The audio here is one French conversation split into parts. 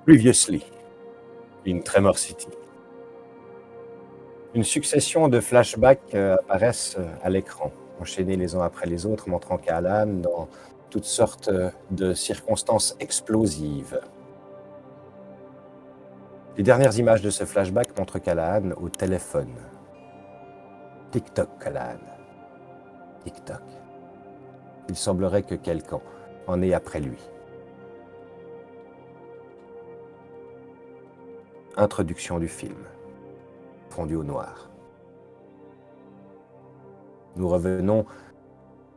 Previously, in Tremor City. Une succession de flashbacks apparaissent à l'écran, enchaînés les uns après les autres, montrant Callahan dans toutes sortes de circonstances explosives. Les dernières images de ce flashback montrent Callahan au téléphone. Tic-toc, Callahan. Tic-toc. Il semblerait que quelqu'un en ait après lui. Introduction du film. Fondu au noir. Nous revenons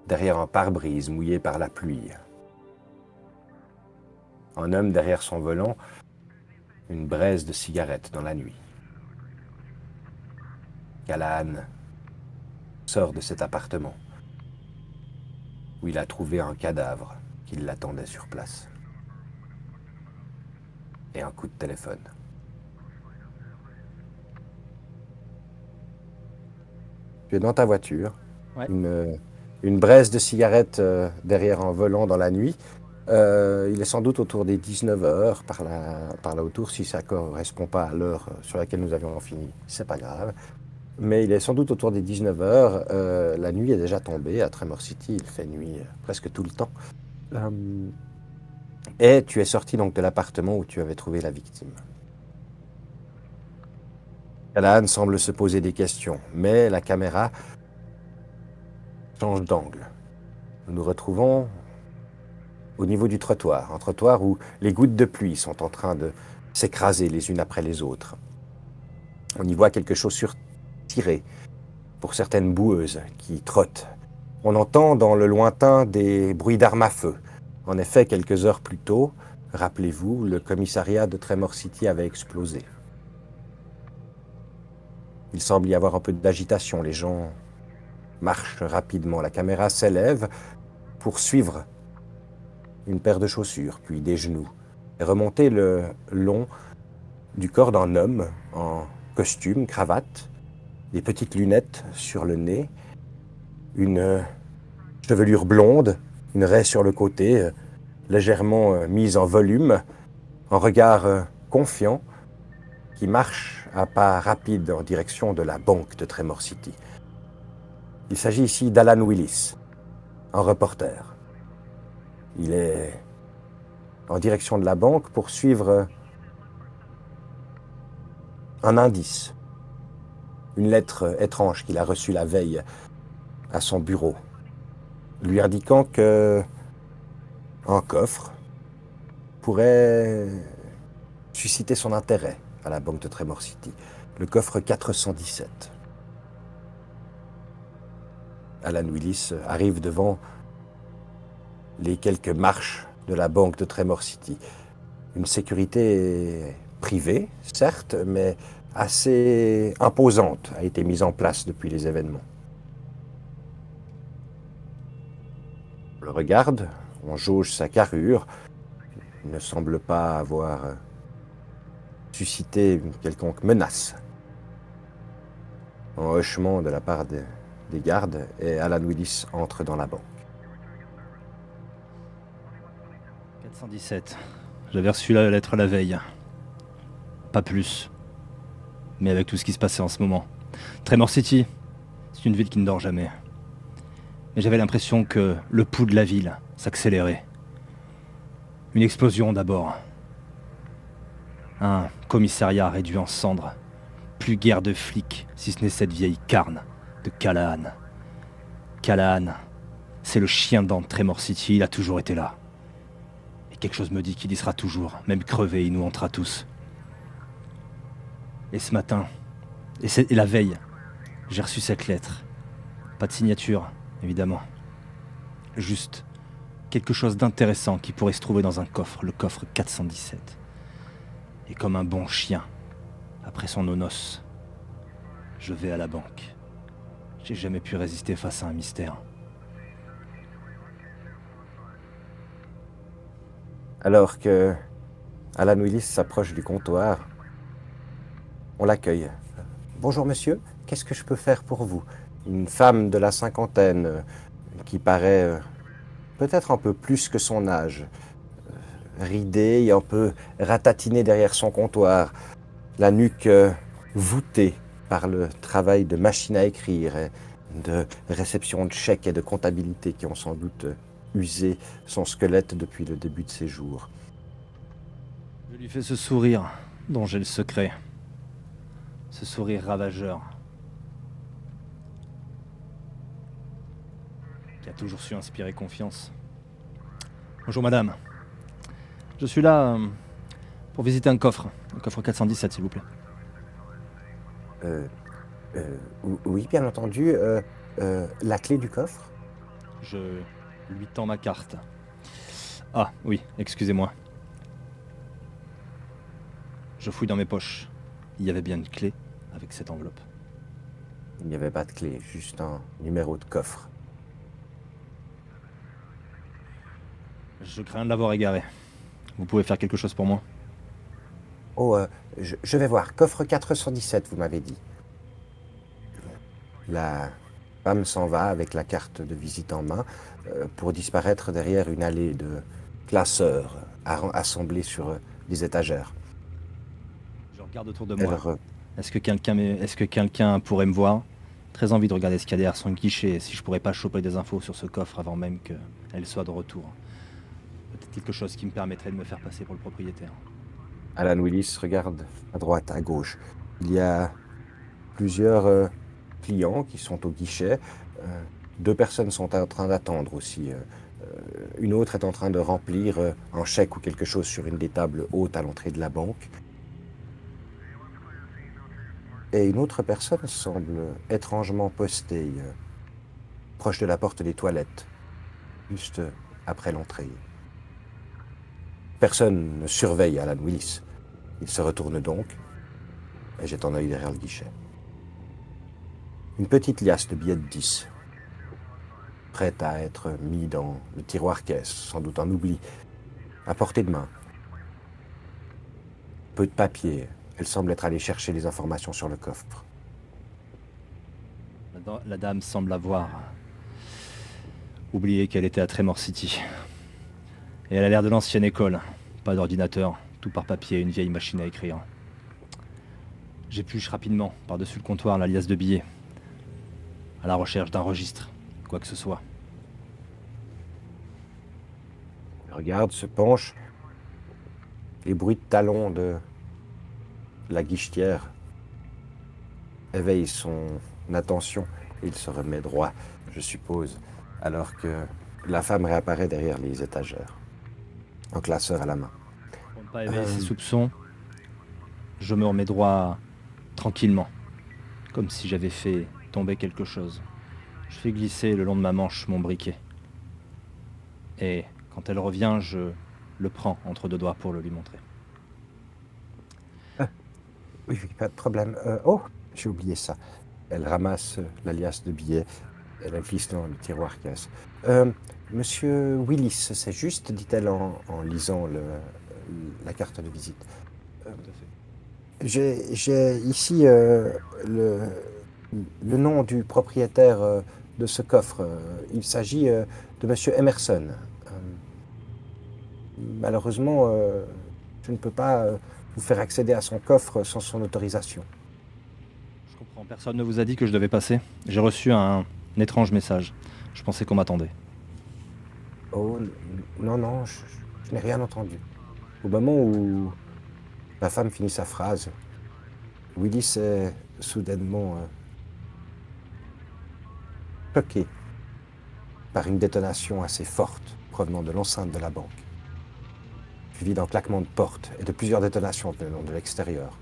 derrière un pare-brise mouillé par la pluie. Un homme derrière son volant, une braise de cigarette dans la nuit. Callahan sort de cet appartement où il a trouvé un cadavre qui l'attendait sur place. Et un coup de téléphone. Tu es dans ta voiture, Ouais. une braise de cigarette derrière un volant dans la nuit. Il est sans doute autour des 19h par là autour, si ça ne correspond pas à l'heure sur laquelle nous avions fini, c'est pas grave. Mais il est sans doute autour des 19h. La nuit est déjà tombée à Tremor City, il fait nuit presque tout le temps. Et tu es sorti donc de l'appartement où tu avais trouvé la victime. Callahan semble se poser des questions, mais la caméra change d'angle. Nous nous retrouvons au niveau du trottoir, un trottoir où les gouttes de pluie sont en train de s'écraser les unes après les autres. On y voit quelque chose tiré pour certaines boueuses qui trottent. On entend dans le lointain des bruits d'armes à feu. En effet, quelques heures plus tôt, rappelez-vous, le commissariat de Tremor City avait explosé. Il semble y avoir un peu d'agitation, les gens marchent rapidement. La caméra s'élève pour suivre une paire de chaussures, puis des genoux, et remonter le long du corps d'un homme en costume, cravate, des petites lunettes sur le nez, une chevelure blonde, une raie sur le côté, légèrement mise en volume, un regard confiant qui marche à pas rapides en direction de la banque de Tremor City. Il s'agit ici d'Alan Willis, un reporter. Il est en direction de la banque pour suivre un indice, une lettre étrange qu'il a reçue la veille à son bureau, lui indiquant que un coffre pourrait susciter son intérêt à la banque de Tremor City, le coffre 417. Alan Willis arrive devant les quelques marches de la banque de Tremor City. Une sécurité privée, certes, mais assez imposante a été mise en place depuis les événements. On le regarde, on jauge sa carrure. Il ne semble pas avoir suscité une quelconque menace. Un hochement de la part des gardes et Alan Willis entre dans la banque. 417. J'avais reçu la lettre la veille. Pas plus. Mais avec tout ce qui se passait en ce moment. Tremor City, c'est une ville qui ne dort jamais. Mais j'avais l'impression que le pouls de la ville s'accélérait. Une explosion d'abord. Un commissariat réduit en cendres. Plus guère de flics, si ce n'est cette vieille carne de Callahan. Callahan, c'est le chien dans Tremor City, il a toujours été là. Et quelque chose me dit qu'il y sera toujours, même crevé, il nous hantera tous. Et ce matin, et la veille, j'ai reçu cette lettre. Pas de signature, évidemment. Juste quelque chose d'intéressant qui pourrait se trouver dans un coffre, le coffre 417. Et comme un bon chien, après son nonos, je vais à la banque. J'ai jamais pu résister face à un mystère. Alors que Alan Willis s'approche du comptoir, on l'accueille. « Bonjour monsieur, qu'est-ce que je peux faire pour vous ?» Une femme de la cinquantaine qui paraît peut-être un peu plus que son âge, ridé et un peu ratatiné derrière son comptoir, la nuque voûtée par le travail de machine à écrire, et de réception de chèques et de comptabilité qui ont sans doute usé son squelette depuis le début de ses jours. Je lui fais ce sourire dont j'ai le secret. Ce sourire ravageur. Qui a toujours su inspirer confiance. Bonjour madame. Je suis là pour visiter un coffre 417 s'il vous plaît. Euh, oui, bien entendu. La clé du coffre? Je lui tends ma carte. Ah oui, excusez-moi. Je fouille dans mes poches. Il y avait bien une clé avec cette enveloppe. Il n'y avait pas de clé, juste un numéro de coffre. Je crains de l'avoir égaré. Vous pouvez faire quelque chose pour moi? Oh, je vais voir. Coffre 417, vous m'avez dit. La femme s'en va avec la carte de visite en main pour disparaître derrière une allée de classeurs assemblés sur des étagères. Je regarde autour de Elle moi. Est-ce que quelqu'un pourrait me voir? Très envie de regarder ce qu'il y a derrière son guichet et si je pourrais pas choper des infos sur ce coffre avant même qu'elle soit de retour. Peut-être quelque chose qui me permettrait de me faire passer pour le propriétaire. Alan Willis regarde à droite, à gauche. Il y a plusieurs clients qui sont au guichet. Deux personnes sont en train d'attendre aussi. Une autre est en train de remplir un chèque ou quelque chose sur une des tables hautes à l'entrée de la banque. Et une autre personne semble étrangement postée proche de la porte des toilettes, juste après l'entrée. Personne ne surveille Alan Willis. Il se retourne donc et jette un œil derrière le guichet. Une petite liasse de billets de 10, prête à être mis dans le tiroir caisse, sans doute un oubli, à portée de main. Peu de papier. Elle semble être allée chercher les informations sur le coffre. La dame semble avoir oublié qu'elle était à Tremor City. Et elle a l'air de l'ancienne école. Pas d'ordinateur, tout par papier, une vieille machine à écrire. J'épluche rapidement, par-dessus le comptoir, la liasse de billets. À la recherche d'un registre, quoi que ce soit. Elle regarde, se penche. Les bruits de talons de la guichetière éveillent son attention. Il se remet droit, je suppose, alors que la femme réapparaît derrière les étagères, un classeur à la main. Pour ne pas éveiller ses soupçons, je me remets droit tranquillement, comme si j'avais fait tomber quelque chose. Je fais glisser le long de ma manche mon briquet. Et quand elle revient, je le prends entre deux doigts pour le lui montrer. Oui, oui, pas de problème. Oh, j'ai oublié ça. Elle ramasse la liasse de billets. Elle la glisse dans le tiroir caisse. Monsieur Willis, c'est juste, dit-elle en lisant la carte de visite. Tout à fait. J'ai ici le nom du propriétaire de ce coffre. Il s'agit de Monsieur Emerson. Malheureusement, je ne peux pas vous faire accéder à son coffre sans son autorisation. Je comprends, personne ne vous a dit que je devais passer. J'ai reçu un étrange message. Je pensais qu'on m'attendait. Oh, non, non, je n'ai rien entendu. Au moment où la femme finit sa phrase, Willis est soudainement choqué par une détonation assez forte provenant de l'enceinte de la banque, suivie d'un claquement de porte et de plusieurs détonations venant de l'extérieur.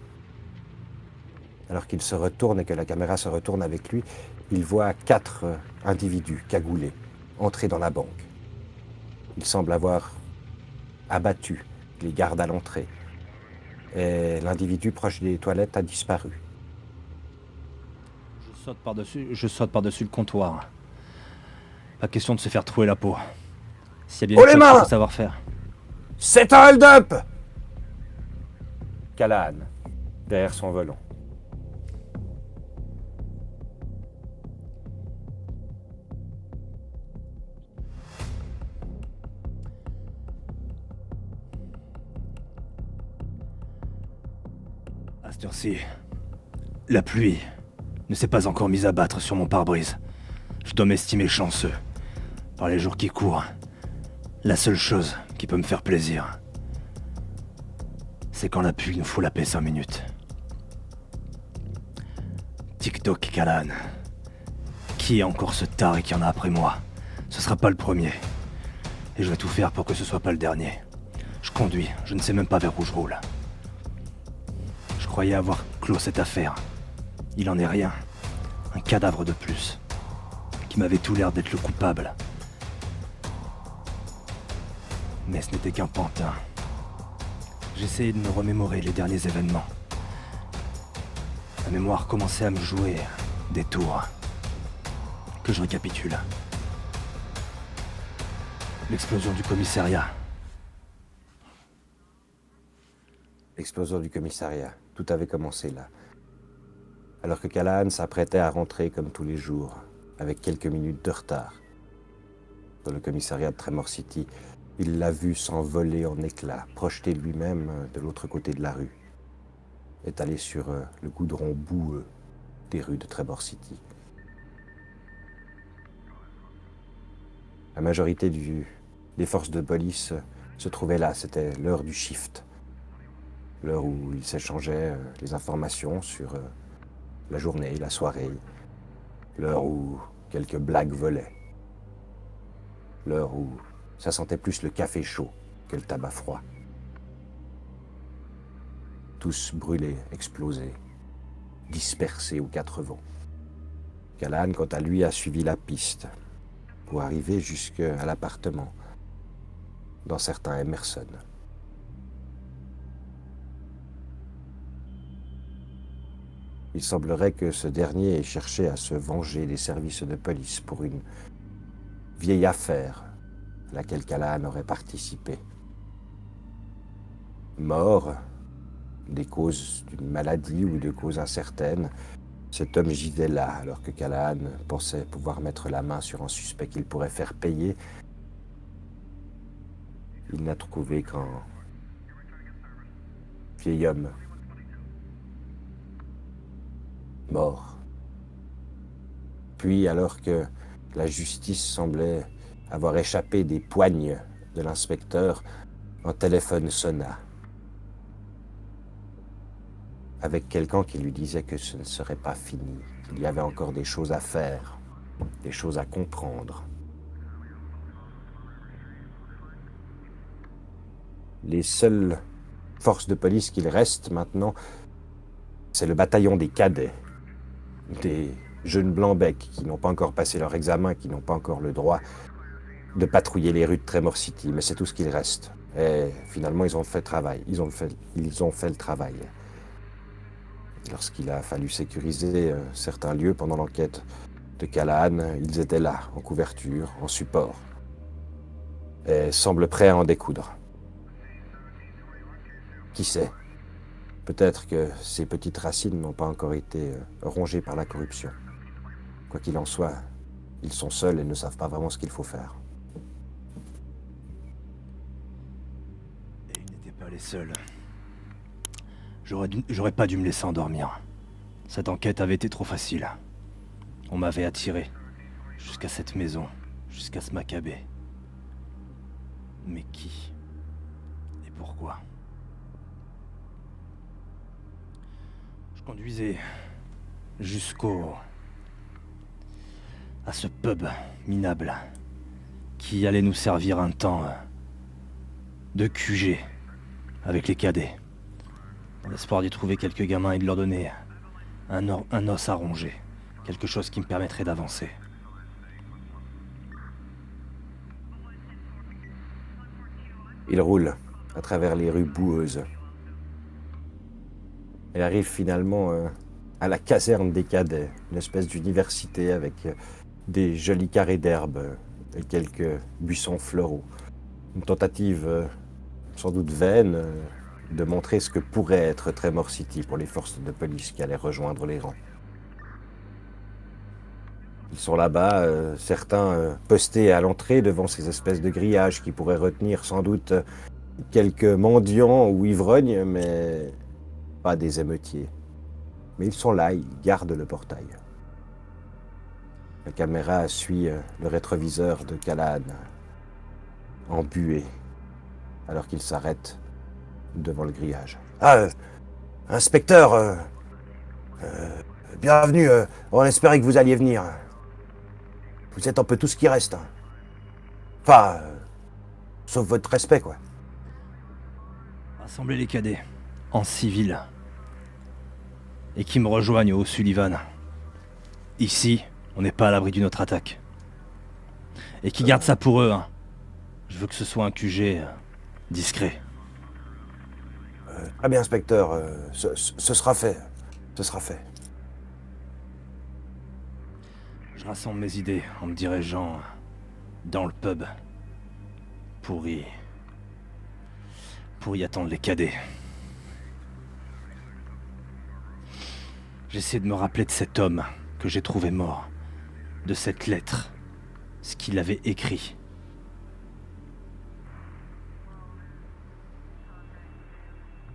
Alors qu'il se retourne et que la caméra se retourne avec lui, il voit 4 individus cagoulés entrer dans la banque. Il semble avoir abattu les gardes à l'entrée. Et l'individu proche des toilettes a disparu. Je saute par-dessus le comptoir. Pas question de se faire trouer la peau. S'il y a bien une chose qu'il faut savoir faire. C'est un hold-up! Callahan, derrière son volant. À cette heure-ci, la pluie ne s'est pas encore mise à battre sur mon pare-brise. Je dois m'estimer chanceux. Par les jours qui courent, la seule chose qui peut me faire plaisir, c'est quand la pluie nous fout la paix 5 minutes. TikTok Callahan. Qui est encore ce taré qui en a après moi? Ce sera pas le premier. Et je vais tout faire pour que ce soit pas le dernier. Je conduis, je ne sais même pas vers où je roule. Je croyais avoir clos cette affaire. Il en est rien. Un cadavre de plus. Qui m'avait tout l'air d'être le coupable. Mais ce n'était qu'un pantin. J'essayais de me remémorer les derniers événements. La mémoire commençait à me jouer des tours. Que je récapitule. L'explosion du commissariat. L'explosion du commissariat. Tout avait commencé là. Alors que Callahan s'apprêtait à rentrer comme tous les jours, avec quelques minutes de retard. Dans le commissariat de Tremor City, il l'a vu s'envoler en éclats, projeté lui-même de l'autre côté de la rue, étalé sur le goudron boueux des rues de Tremor City. La majorité des forces de police se trouvaient là, c'était l'heure du shift, l'heure où ils s'échangeaient les informations sur la journée, la soirée, l'heure où quelques blagues volaient, l'heure où ça sentait plus le café chaud que le tabac froid. Tous brûlés, explosés, dispersés aux quatre vents. Callahan, quant à lui, a suivi la piste pour arriver jusqu'à l'appartement d'un certain Emerson. Il semblerait que ce dernier ait cherché à se venger des services de police pour une vieille affaire à laquelle Callahan aurait participé. Mort, des causes d'une maladie ou de causes incertaines, cet homme gisait là, alors que Callahan pensait pouvoir mettre la main sur un suspect qu'il pourrait faire payer. Il n'a trouvé qu'un vieil homme mort. Puis, alors que la justice semblait avoir échappé des poignes de l'inspecteur, un téléphone sonna, avec quelqu'un qui lui disait que ce ne serait pas fini, qu'il y avait encore des choses à faire, des choses à comprendre. Les seules forces de police qu'il reste maintenant, c'est le bataillon des cadets, des jeunes blancs-becs qui n'ont pas encore passé leur examen, qui n'ont pas encore le droit de patrouiller les rues de Tremor City, mais c'est tout ce qu'il reste. Et finalement, ils ont fait le travail. Lorsqu'il a fallu sécuriser certains lieux pendant l'enquête de Callahan, ils étaient là, en couverture, en support, et semblent prêts à en découdre. Qui sait? Peut-être que ces petites racines n'ont pas encore été rongées par la corruption. Quoi qu'il en soit, ils sont seuls et ne savent pas vraiment ce qu'il faut faire. Et ils n'étaient pas les seuls. J'aurais pas dû me laisser endormir. Cette enquête avait été trop facile. On m'avait attiré jusqu'à cette maison, jusqu'à ce macabé. Mais qui? Et pourquoi? Je conduisais à ce pub minable qui allait nous servir un temps de QG avec les cadets, dans l'espoir d'y trouver quelques gamins et de leur donner un os à ronger, quelque chose qui me permettrait d'avancer. Il roule à travers les rues boueuses. Il arrive finalement à la caserne des cadets, une espèce d'université avec des jolis carrés d'herbe et quelques buissons floraux. Une tentative sans doute vaine de montrer ce que pourrait être Tremor City pour les forces de police qui allaient rejoindre les rangs. Ils sont là-bas, certains postés à l'entrée devant ces espèces de grillages qui pourraient retenir sans doute quelques mendiants ou ivrognes, mais pas des émeutiers. Mais ils sont là, ils gardent le portail. La caméra suit le rétroviseur de Callahan, embué, alors qu'il s'arrête devant le grillage. Ah, inspecteur, bienvenue, on espérait que vous alliez venir. Vous êtes un peu tout ce qui reste. Hein. Enfin, sauf votre respect, quoi. Rassemblez les cadets, en civil, et qui me rejoignent au Sullivan. Ici, on n'est pas à l'abri d'une autre attaque. Et qui gardent ça pour eux, hein. Je veux que ce soit un QG discret. Très bien, inspecteur, ce sera fait. Ce sera fait. Je rassemble mes idées en me dirigeant dans le pub pour y attendre les cadets. J'essaie de me rappeler de cet homme que j'ai trouvé mort, de cette lettre, ce qu'il avait écrit.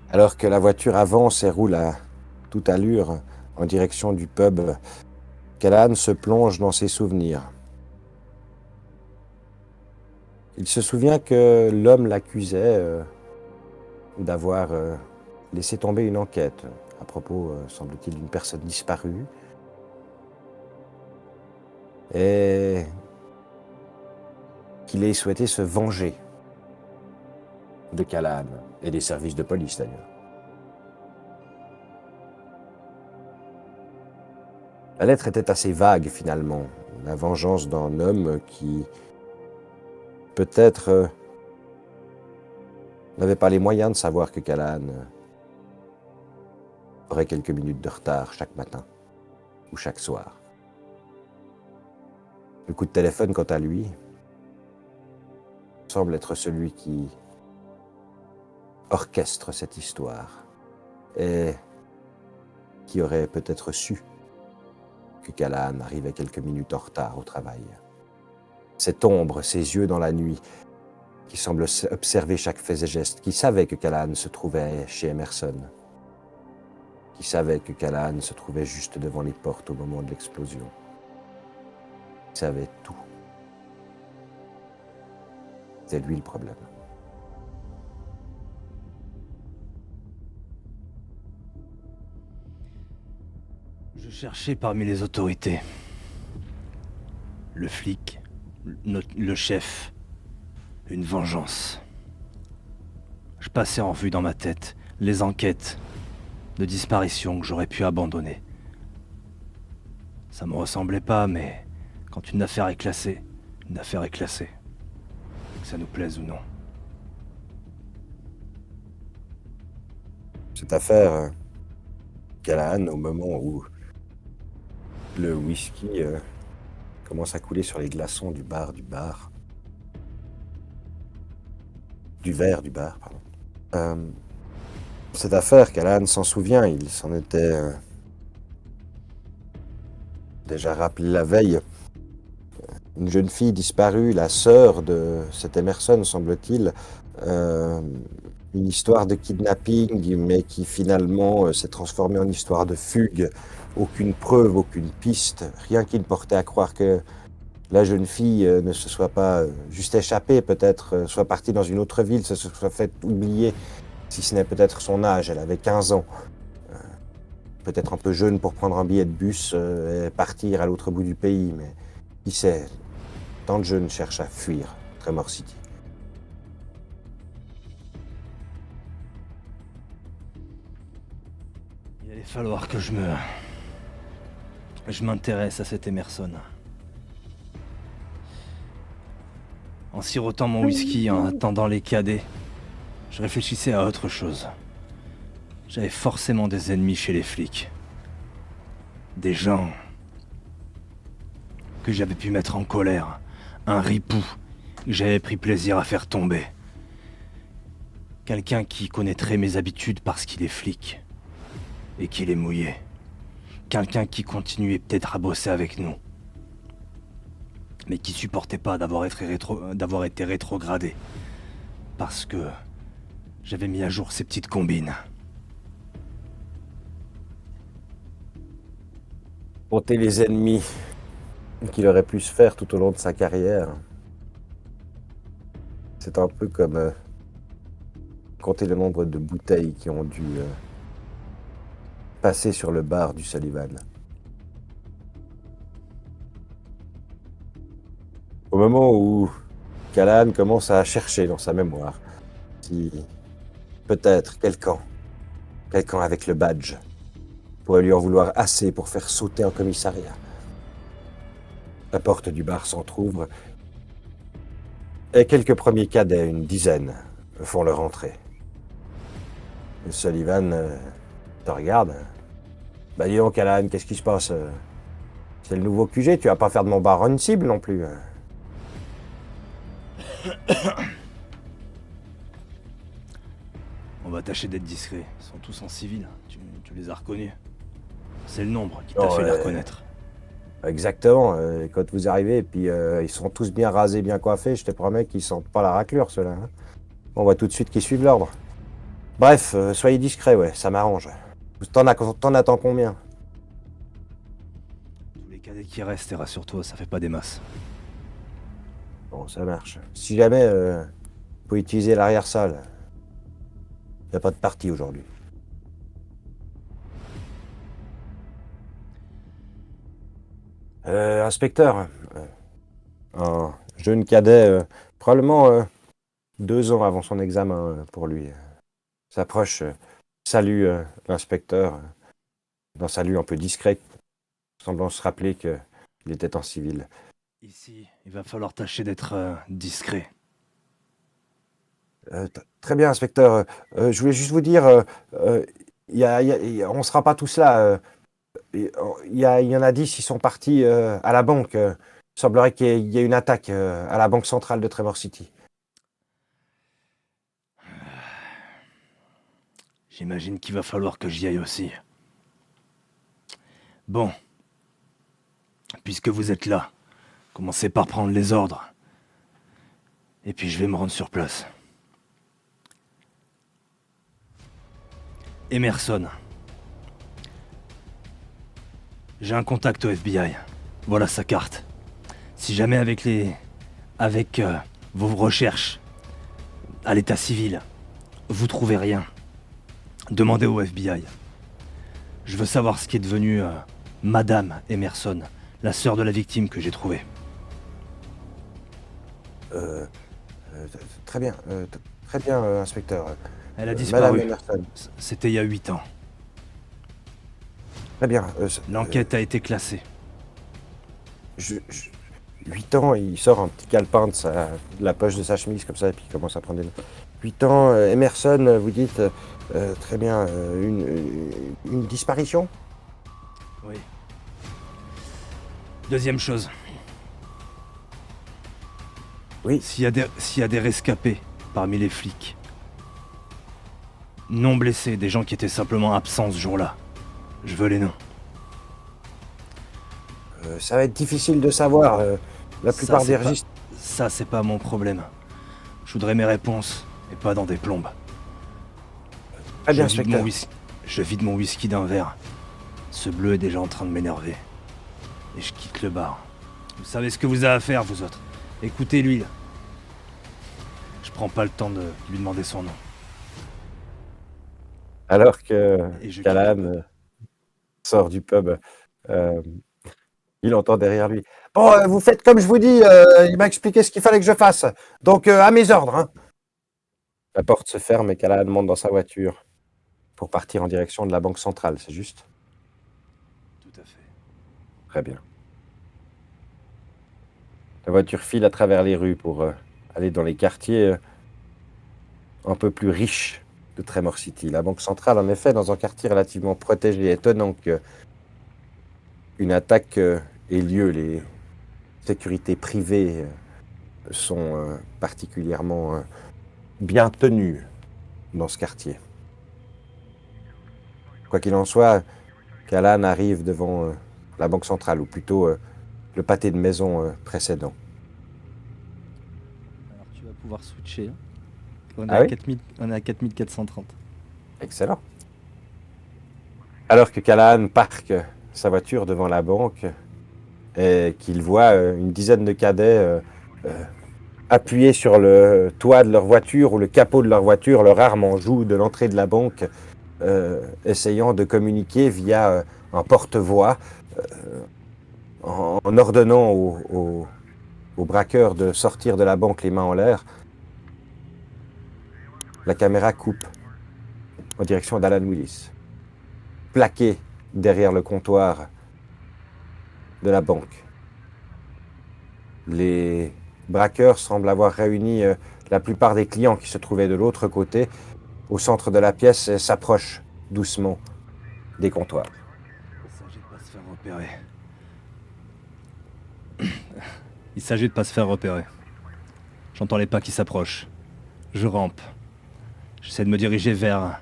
Alors que la voiture avance et roule à toute allure en direction du pub, Callahan se plonge dans ses souvenirs. Il se souvient que l'homme l'accusait d'avoir laissé tomber une enquête à propos, semble-t-il, d'une personne disparue. Et qu'il ait souhaité se venger de Callahan et des services de police d'ailleurs. La lettre était assez vague finalement, la vengeance d'un homme qui peut-être n'avait pas les moyens de savoir que Callahan aurait quelques minutes de retard chaque matin ou chaque soir. Le coup de téléphone, quant à lui, semble être celui qui orchestre cette histoire et qui aurait peut-être su que Callahan arrivait quelques minutes en retard au travail. Cette ombre, ces yeux dans la nuit, qui semble observer chaque fait et geste, qui savait que Callahan se trouvait chez Emerson, qui savait que Callahan se trouvait juste devant les portes au moment de l'explosion. Il savait tout. C'est lui le problème. Je cherchais parmi les autorités. Le flic, le chef, une vengeance. Je passais en revue dans ma tête les enquêtes de disparition que j'aurais pu abandonner. Ça me ressemblait pas, mais quand une affaire est classée, une affaire est classée. Que ça nous plaise ou non. Cette affaire, Callahan, au moment où le whisky commence à couler sur les glaçons du verre du bar, pardon. Cette affaire, Callahan s'en souvient, il s'en était déjà rappelé la veille. Une jeune fille disparue, la sœur de cet Emerson, semble-t-il, une histoire de kidnapping, mais qui finalement s'est transformée en histoire de fugue. Aucune preuve, aucune piste, rien qui ne portait à croire que la jeune fille ne se soit pas juste échappée, peut-être soit partie dans une autre ville, se soit fait oublier, si ce n'est peut-être son âge, elle avait 15 ans. Peut-être un peu jeune pour prendre un billet de bus et partir à l'autre bout du pays, mais qui sait, tant de jeunes cherchent à fuir Tremor City. Il allait falloir que je m'intéresse à cet Emerson. En sirotant mon whisky, en attendant les cadets, je réfléchissais à autre chose. J'avais forcément des ennemis chez les flics. Des gens que j'avais pu mettre en colère. Un ripou que j'avais pris plaisir à faire tomber. Quelqu'un qui connaîtrait mes habitudes parce qu'il est flic. Et qu'il est mouillé. Quelqu'un qui continuait peut-être à bosser avec nous. Mais qui supportait pas d'avoir été rétrogradé. Parce que j'avais mis à jour ces petites combines. Compter les ennemis qu'il aurait pu se faire tout au long de sa carrière, c'est un peu comme compter le nombre de bouteilles qui ont dû passer sur le bar du Sullivan. Au moment où Callahan commence à chercher dans sa mémoire si peut-être quelqu'un avec le badge pourrait lui en vouloir assez pour faire sauter un commissariat. La porte du bar s'entr'ouvre et quelques premiers cadets, une dizaine, font leur entrée. Le Sullivan te regarde. Bah dis donc, Callahan, qu'est-ce qui se passe? C'est le nouveau QG, tu vas pas faire de mon bar une cible non plus. On va tâcher d'être discret. Ils sont tous en civil. Tu les as reconnus. C'est le nombre qui t'a Non, fait les reconnaître. Exactement. Quand vous arrivez, et puis ils sont tous bien rasés, bien coiffés, je te promets qu'ils sentent pas la raclure, ceux-là. Hein. On voit tout de suite qu'ils suivent l'ordre. Bref, soyez discrets, ouais, ça m'arrange. T'en attends combien? Tous les cadets qui restent, et rassure-toi, ça fait pas des masses. Bon, ça marche. Si jamais, vous pouvez utiliser l'arrière-salle. Y a pas de partie aujourd'hui. Inspecteur, un jeune cadet, probablement 2 ans avant son examen pour lui, s'approche, salue l'inspecteur d'un salut un peu discret, semblant se rappeler qu'il était en civil. Ici, il va falloir tâcher d'être discret. Très bien, inspecteur. Je voulais juste vous dire, on ne sera pas tous là. Il y en a 10, ils sont partis à la banque. Il semblerait qu'il y ait une attaque à la banque centrale de Trevor City. J'imagine qu'il va falloir que j'y aille aussi. Bon. Puisque vous êtes là, commencez par prendre les ordres. Et puis je vais me rendre sur place. Emerson. J'ai un contact au FBI. Voilà sa carte. Si jamais avec vos recherches à l'état civil, vous trouvez rien, demandez au FBI. Je veux savoir ce qui est devenu Madame Emerson, la sœur de la victime que j'ai trouvée. Très bien, inspecteur. Elle a Madame disparu. Emerson. C'était il y a 8 ans. Très bien. L'enquête a été classée. 8 ans, il sort un petit calepin de la poche de sa chemise comme ça, et puis il commence à prendre des notes. 8 ans, Emerson, vous dites, très bien, une disparition? Oui. Deuxième chose. Oui. S'il y a des rescapés parmi les flics, non blessés, des gens qui étaient simplement absents ce jour-là, je veux les noms. Ça va être difficile de savoir. La plupart des registres. Ça, c'est pas mon problème. Je voudrais mes réponses, et pas dans des plombes. Très bien, inspecteur. Je vide mon whisky d'un verre. Ce bleu est déjà en train de m'énerver. Et je quitte le bar. Vous savez ce que vous avez à faire, vous autres. Écoutez-lui, là. Je prends pas le temps de lui demander son nom. Alors que Et je Callahan sort du pub, il entend derrière lui. Bon, vous faites comme je vous dis, il m'a expliqué ce qu'il fallait que je fasse. Donc, à mes ordres. Hein. La porte se ferme et Callahan monte dans sa voiture pour partir en direction de la banque centrale, c'est juste? Tout à fait. Très bien. La voiture file à travers les rues pour aller dans les quartiers un peu plus riches de Tremor City. La banque centrale, en effet, dans un quartier relativement protégé. Étonnant qu'une attaque ait lieu. Les sécurités privées sont particulièrement bien tenues dans ce quartier. Quoi qu'il en soit, Callahan arrive devant la banque centrale, ou plutôt le pâté de maison précédent. Alors tu vas pouvoir switcher. On Ah oui? On est à 4430. Excellent. Alors que Callahan parque sa voiture devant la banque et qu'il voit une dizaine de cadets appuyés sur le toit de leur voiture ou le capot de leur voiture, leur arme en joue de l'entrée de la banque, essayant de communiquer via un porte-voix, en ordonnant aux braqueurs de sortir de la banque les mains en l'air. La caméra coupe en direction d'Alan Willis, plaqué derrière le comptoir de la banque. Les braqueurs semblent avoir réuni la plupart des clients qui se trouvaient de l'autre côté, au centre de la pièce, et s'approchent doucement des comptoirs. Il s'agit de pas se faire repérer. J'entends les pas qui s'approchent. Je rampe. J'essaie de me diriger vers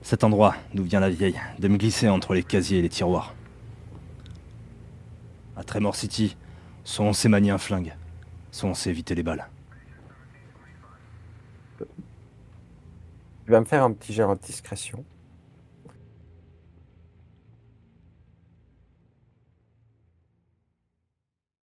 cet endroit d'où vient la vieille, de me glisser entre les casiers et les tiroirs. À Tremor City, soit on sait manier un flingue, soit on sait éviter les balles. Tu vas me faire un petit jet en discrétion.